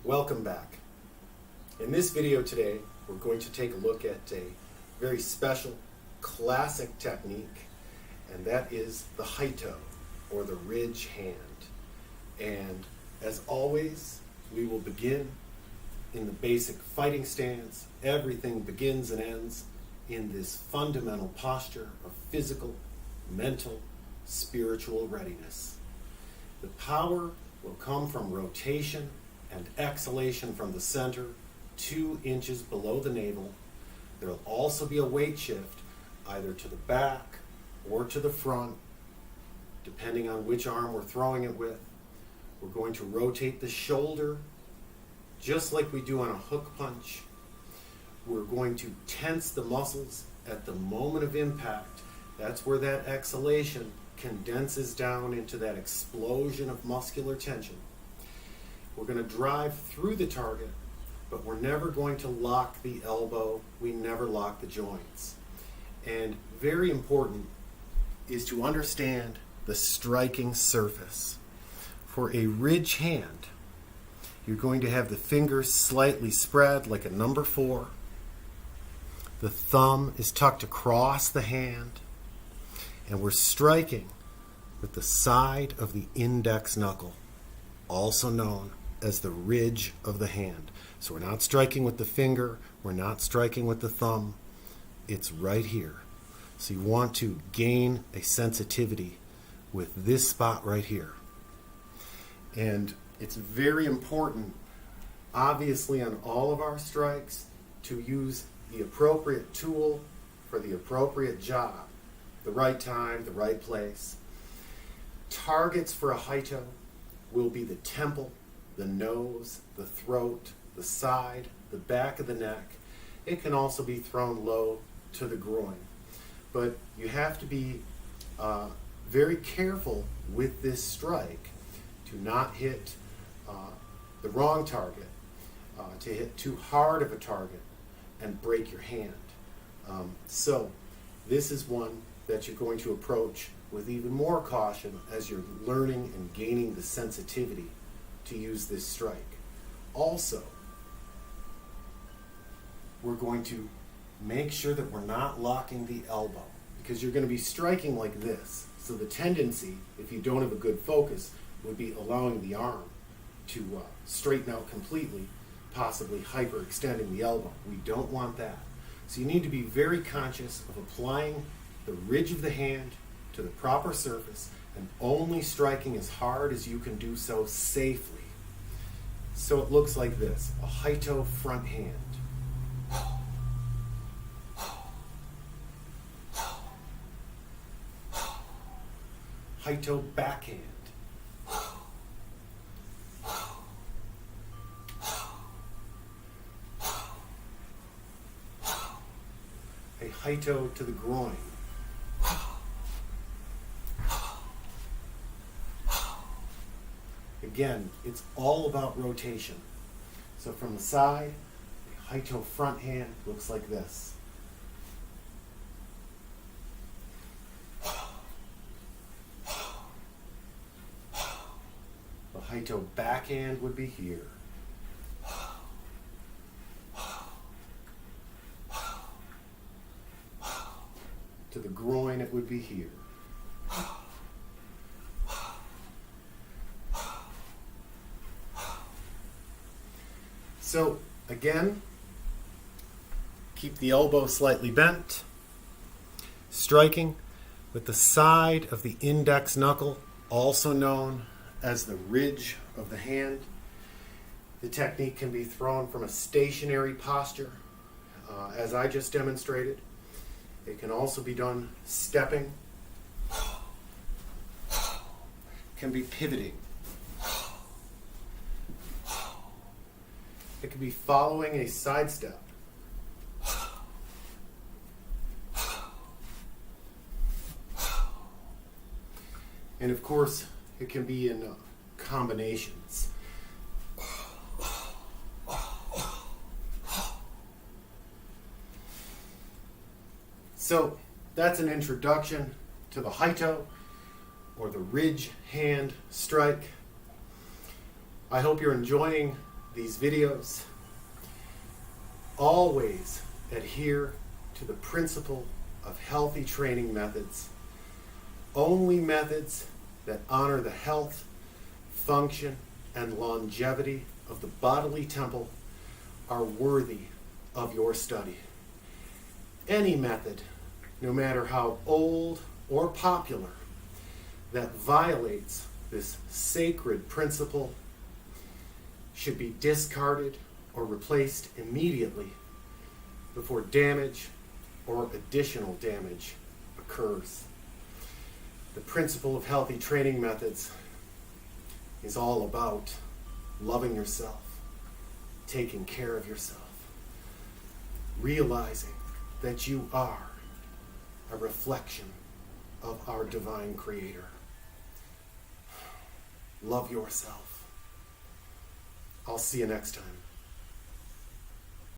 Welcome back. In this video today, we're going to take a look at a very special classic technique, and that is the Haito, or the Ridgehand. And as always, we will begin in the basic fighting stance. Everything begins and ends in this fundamental posture of physical, mental, spiritual readiness. The power will come from rotation and exhalation from the center, 2 inches below the navel. There will also be a weight shift, either to the back or to the front, depending on which arm we're throwing it with. We're going to rotate the shoulder, just like we do on a hook punch. We're going to tense the muscles at the moment of impact. That's where that exhalation condenses down into that explosion of muscular tension. We're going to drive through the target, but we're never going to lock the elbow. We never lock the joints. And very important is to understand the striking surface. For a ridge hand, you're going to have the fingers slightly spread like a number 4. The thumb is tucked across the hand, and we're striking with the side of the index knuckle, also known as the ridge of the hand. So we're not striking with the finger, we're not striking with the thumb, it's right here. So you want to gain a sensitivity with this spot right here. And it's very important, obviously, on all of our strikes to use the appropriate tool for the appropriate job, the right time, the right place. Targets for a Haito will be the temple, the nose, the throat, the side, the back of the neck. It can also be thrown low to the groin. But you have to be very careful with this strike to not hit the wrong target, to hit too hard of a target and break your hand. So this is one that you're going to approach with even more caution as you're learning and gaining the sensitivity to use this strike. Also, we're going to make sure that we're not locking the elbow, because you're going to be striking like this. So the tendency, if you don't have a good focus, would be allowing the arm to straighten out completely, possibly hyperextending the elbow. We don't want that. So you need to be very conscious of applying the ridge of the hand to the proper surface and only striking as hard as you can do so safely. So it looks like this, a Haito front hand. Haito backhand. A Haito to the groin. Again, it's all about rotation. So from the side, a Haito front hand looks like this. The Haito backhand would be here. To the groin, it would be here. So, again, keep the elbow slightly bent, striking with the side of the index knuckle, also known as the ridge of the hand. The technique can be thrown from a stationary posture, as I just demonstrated. It can also be done stepping, can be pivoting. It can be following a sidestep. And of course, it can be in combinations. So that's an introduction to the Haito, or the ridge hand strike. I hope you're enjoying these videos, always adhere to the principle of healthy training methods. Only methods that honor the health, function, and longevity of the bodily temple are worthy of your study. Any method, no matter how old or popular, that violates this sacred principle should be discarded or replaced immediately before damage or additional damage occurs. The principle of healthy training methods is all about loving yourself, taking care of yourself, realizing that you are a reflection of our divine Creator. Love yourself. I'll see you next time.